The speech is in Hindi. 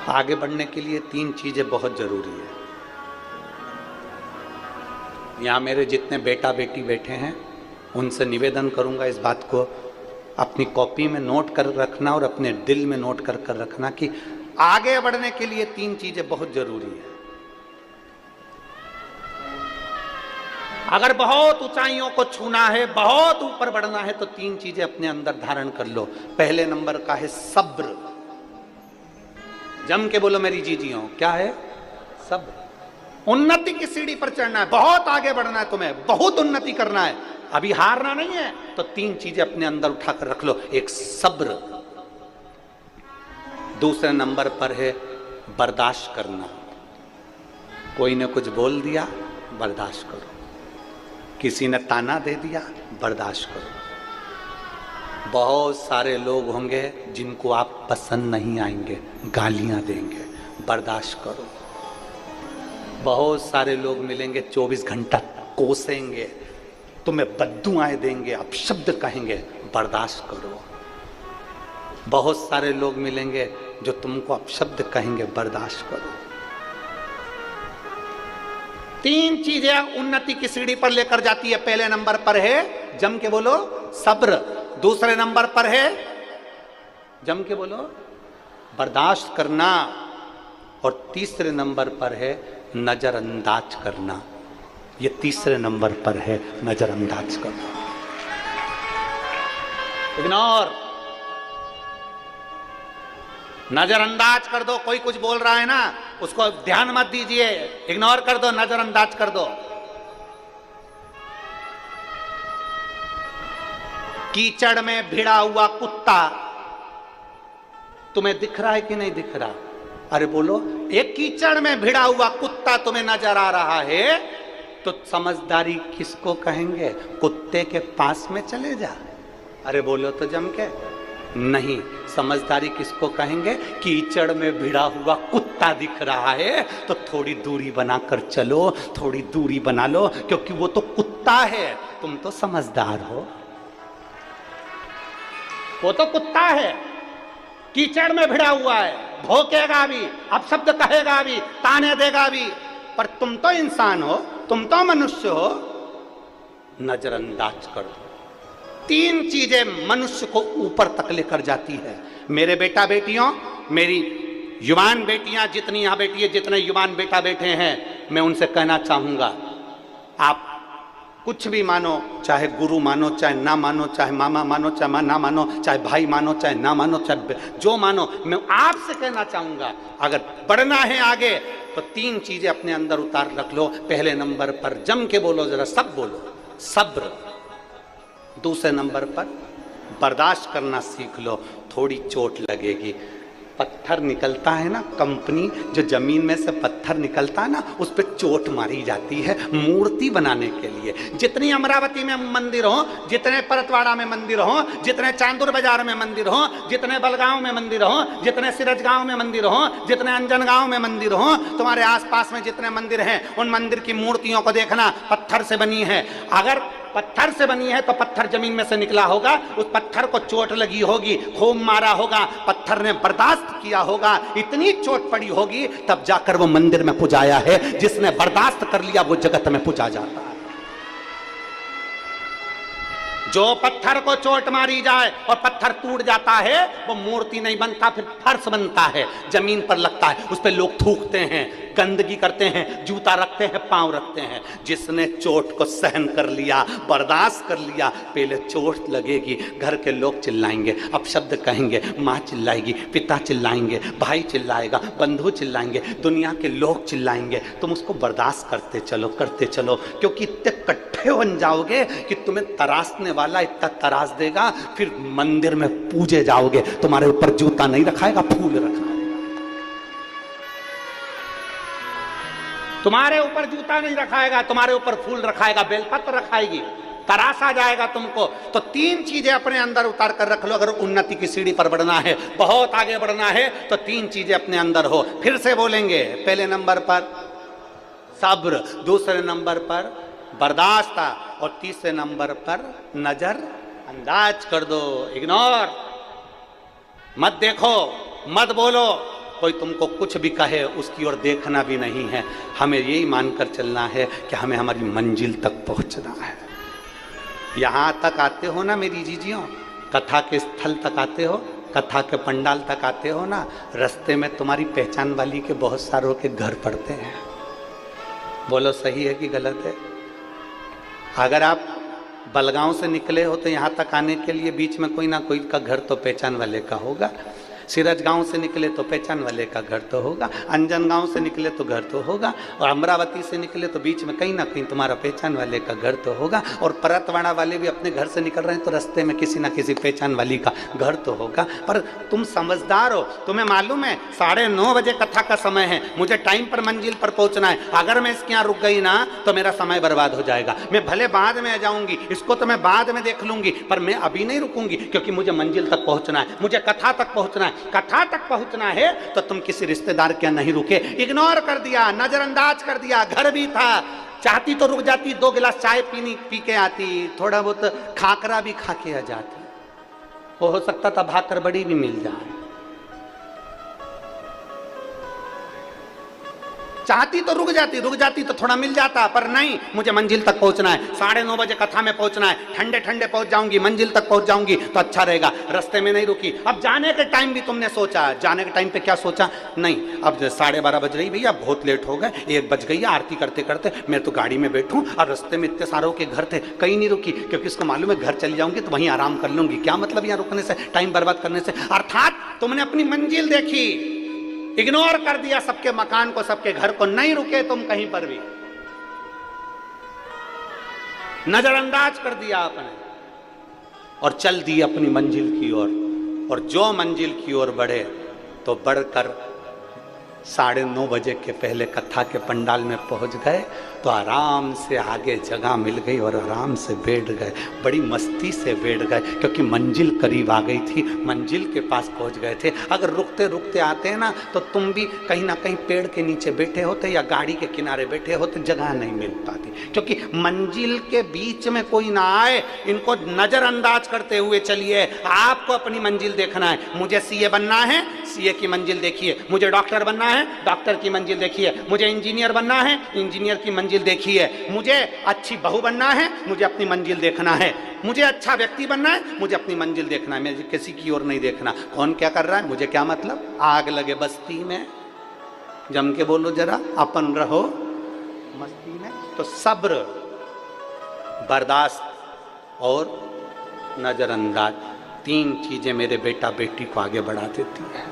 आगे बढ़ने के लिए 3 चीजें बहुत जरूरी है। यहाँ मेरे जितने बेटा बेटी बैठे हैं उनसे निवेदन करूंगा इस बात को अपनी कॉपी में नोट कर रखना और अपने दिल में नोट कर कर रखना कि आगे बढ़ने के लिए 3 चीजें बहुत जरूरी है। अगर बहुत ऊंचाइयों को छूना है, बहुत ऊपर बढ़ना है तो 3 चीजें अपने अंदर धारण कर लो। पहले नंबर का है सब्र। जम के बोलो मेरी जीजियों, क्या है? सब्र। उन्नति की सीढ़ी पर चढ़ना है, बहुत आगे बढ़ना है, तुम्हें बहुत उन्नति करना है, अभी हारना नहीं है, तो 3 चीजें अपने अंदर उठाकर रख लो। एक सब्र, दूसरे नंबर पर है बर्दाश्त करना। कोई ने कुछ बोल दिया, बर्दाश्त करो। किसी ने ताना दे दिया, बर्दाश्त करो। बहुत सारे लोग होंगे जिनको आप पसंद नहीं आएंगे, गालियां देंगे, बर्दाश्त करो। बहुत सारे लोग मिलेंगे 24 घंटा कोसेंगे, तुम्हें बद्दुआएं देंगे, अपशब्द कहेंगे, बर्दाश्त करो। बहुत सारे लोग मिलेंगे जो तुमको अपशब्द कहेंगे, बर्दाश्त करो। 3 चीजें उन्नति की सीढ़ी पर लेकर जाती है। पहले नंबर पर है, जम के बोलो, सब्र। दूसरे नंबर पर है, जम के बोलो, बर्दाश्त करना। और तीसरे नंबर पर है नजरअंदाज करना। ये तीसरे नंबर पर है, नजरअंदाज करना, इग्नोर, नजरअंदाज कर दो। कोई कुछ बोल रहा है ना, उसको ध्यान मत दीजिए, इग्नोर कर दो, नजरअंदाज कर दो। कीचड़ में भिड़ा हुआ कुत्ता तुम्हें दिख रहा है कि नहीं दिख रहा? अरे बोलो, एक कीचड़ में भिड़ा हुआ कुत्ता तुम्हें नजर आ रहा है तो समझदारी किसको कहेंगे? कुत्ते के पास में चले जा। अरे बोलो तो जम के, नहीं, समझदारी किसको कहेंगे? कीचड़ में भिड़ा हुआ कुत्ता दिख रहा है तो थोड़ी दूरी बनाकर चलो, थोड़ी दूरी बना लो, क्योंकि वो तो कुत्ता है, तुम तो समझदार हो। वो तो कुत्ता है, कीचड़ में भिड़ा हुआ है, भौंकेगा भी, अपशब्द कहेगा भी, ताने देगा भी, पर तुम तो इंसान हो, तुम तो मनुष्य हो, नजरअंदाज कर दो। 3 चीजें मनुष्य को ऊपर तक लेकर जाती है। मेरे बेटा बेटियों, मेरी युवान बेटियां जितनी यहां बैठी है, जितने युवान बेटा बैठे हैं, मैं उनसे कहना चाहूंगा, आप कुछ भी मानो, चाहे गुरु मानो, चाहे ना मानो, चाहे मामा मानो, चाहे ना मानो, चाहे भाई मानो, चाहे ना मानो, चाहे जो मानो, मैं आपसे कहना चाहूंगा, अगर बढ़ना है आगे तो 3 चीजें अपने अंदर उतार रख लो। पहले नंबर पर जम के बोलो, जरा सब बोलो, सब्र। दूसरे नंबर पर बर्दाश्त करना सीख लो। थोड़ी चोट लगेगी, पत्थर निकलता है ना, कंपनी जो जमीन में से पत्थर निकलता है ना, उस पर चोट मारी जाती है मूर्ति बनाने के लिए। जितनी अमरावती में मंदिर हो, जितने परतवाड़ा में मंदिर हो, जितने चांदुर बाजार में मंदिर हो, जितने बलगांव में मंदिर हो, जितने सिरजगांव में मंदिर हो, जितने अंजनगांव में मंदिर हो, तुम्हारे आसपास में जितने मंदिर हैं, उन मंदिर की मूर्तियों को देखना, पत्थर से बनी है। अगर पत्थर से बनी है तो पत्थर जमीन में से निकला होगा, उस पत्थर को चोट लगी होगी, खूब मारा होगा, पत्थर ने बर्दाश्त किया होगा, इतनी चोट पड़ी होगी, तब जाकर वो मंदिर में पुजाया है। जिसने बर्दाश्त कर लिया वो जगत में पूजा जाता है। जो पत्थर को चोट मारी जाए और पत्थर टूट जाता है, वो मूर्ति नहीं बनता, फिर फर्श बनता है, जमीन पर लगता है, उस पर लोग थूकते हैं, गंदगी करते हैं, जूता रखते हैं, पांव रखते हैं। जिसने चोट को सहन कर लिया, बर्दाश्त कर लिया, पहले चोट लगेगी, घर के लोग चिल्लाएंगे, अपशब्द कहेंगे, माँ चिल्लाएगी, पिता चिल्लाएंगे, भाई चिल्लाएगा, बंधु चिल्लाएंगे, दुनिया के लोग चिल्लाएंगे, तुम उसको बर्दाश्त करते चलो, करते चलो, क्योंकि इतने कट्ठे बन जाओगे कि तुम्हें तराशने वाला इतना तराश देगा, फिर मंदिर में पूजे जाओगे, तुम्हारे ऊपर जूता नहीं रखाएगा, फूल रखाएगा। तुम्हारे ऊपर जूता नहीं रखाएगा, तुम्हारे ऊपर फूल रखाएगा, बेलपत्र रखाएगी, तराशा जाएगा तुमको। तो 3 चीजें अपने अंदर उतार कर रख लो। अगर उन्नति की सीढ़ी पर बढ़ना है, बहुत आगे बढ़ना है, तो 3 चीजें अपने अंदर हो। फिर से बोलेंगे, पहले नंबर पर सब्र, दूसरे नंबर पर बर्दाश्त, और तीसरे नंबर पर नजर अंदाज कर दो, इग्नोर मत देखो, मत बोलो, कोई तुमको कुछ भी कहे उसकी ओर देखना भी नहीं है। हमें यही मानकर चलना है कि हमें हमारी मंजिल तक पहुंचना है। यहाँ तक आते हो ना मेरी जीजियों, कथा के स्थल तक आते हो, कथा के पंडाल तक आते हो ना, रास्ते में तुम्हारी पहचान वाली के बहुत सारों के घर पड़ते हैं। बोलो सही है कि गलत है? अगर आप बलगांव से निकले हो तो यहाँ तक आने के लिए बीच में कोई ना कोई का घर तो पहचान वाले का होगा। सिरज गांव से निकले तो पहचान वाले का घर तो होगा, अंजन गांव से निकले तो घर तो होगा, और अमरावती से निकले तो बीच में कहीं ना कहीं तुम्हारा पहचान वाले का घर तो होगा, और परतवाड़ा वाले भी अपने घर से निकल रहे हैं तो रास्ते में किसी ना किसी पहचान वाली का घर तो होगा। पर तुम समझदार हो, तुम्हें मालूम है 9:30 बजे कथा का समय है, मुझे टाइम पर मंजिल पर पहुंचना है। अगर मैं इसके यहाँ रुक गई ना तो मेरा समय बर्बाद हो जाएगा। मैं भले बाद में आ जाऊंगी, इसको तो मैं बाद में देख लूंगी, पर मैं अभी नहीं रुकूंगी, क्योंकि मुझे मंजिल तक पहुंचना है, मुझे कथा तक पहुंचना है। कथा तक पहुंचना है तो तुम किसी रिश्तेदार के नहीं रुके, इग्नोर कर दिया, नजरअंदाज कर दिया। घर भी था, चाहती तो रुक जाती, 2 गिलास चाय पी के आती, थोड़ा बहुत खाकरा भी खा के आ जाती, वो हो सकता था भाकर बड़ी भी मिल जाए। चाहती तो रुक जाती तो थोड़ा मिल जाता, पर नहीं, मुझे मंजिल तक पहुंचना है। 9:30 बजे कथा में पहुंचना है, ठंडे ठंडे पहुंच जाऊंगी, मंजिल तक पहुंच जाऊंगी तो अच्छा रहेगा। रास्ते में नहीं रुकी। अब जाने के टाइम भी तुमने सोचा, जाने के टाइम पे क्या सोचा? नहीं, अब 12:30 बज रही, भैया बहुत लेट हो गए, 1 बज गई, आरती करते करते मैं तो गाड़ी में बैठूं, और रास्ते में इतने सारों के घर थे, कहीं नहीं रुकी, क्योंकि उसको मालूम है घर चली जाऊंगी तो वहीं आराम कर लूंगी। क्या मतलब यहाँ रुकने से, टाइम बर्बाद करने से? अर्थात तुमने अपनी मंजिल देखी, इग्नोर कर दिया सबके मकान को, सबके घर को, नहीं रुके तुम कहीं पर भी, नजरअंदाज कर दिया आपने और चल दी अपनी मंजिल की ओर। और जो मंजिल की ओर बढ़े तो बढ़कर 9:30 बजे के पहले कथा के पंडाल में पहुंच गए तो आराम से आगे जगह मिल गई और आराम से बैठ गए, बड़ी मस्ती से बैठ गए, क्योंकि मंजिल करीब आ गई थी, मंजिल के पास पहुंच गए थे। अगर रुकते रुकते आते ना तो तुम भी कहीं ना कहीं पेड़ के नीचे बैठे होते या गाड़ी के किनारे बैठे होते, जगह नहीं मिल पाती, क्योंकि मंजिल के बीच में कोई ना आए। इनको नजरअंदाज करते हुए चलिए, आपको अपनी मंजिल देखना है। मुझे सीए बनना है, सीए की मंजिल देखिए, मुझे डॉक्टर बनना है, डॉक्टर की मंजिल देखिए, मुझे इंजीनियर बनना है, इंजीनियर की मंजिल देखिए, मुझे अच्छी बहू बनना है, मुझे अपनी मंजिल देखना है, मुझे अच्छा व्यक्ति बनना है, मुझे अपनी मंजिल देखना है, मुझे किसी की ओर नहीं देखना। कौन क्या कर रहा है मुझे क्या मतलब? आग लगे बस्ती में, जम के बोलो जरा, अपन रहो मस्ती में। तो सब्र, बर्दाश्त और नजरअंदाज, 3 चीजें मेरे बेटा बेटी को आगे बढ़ा देती है।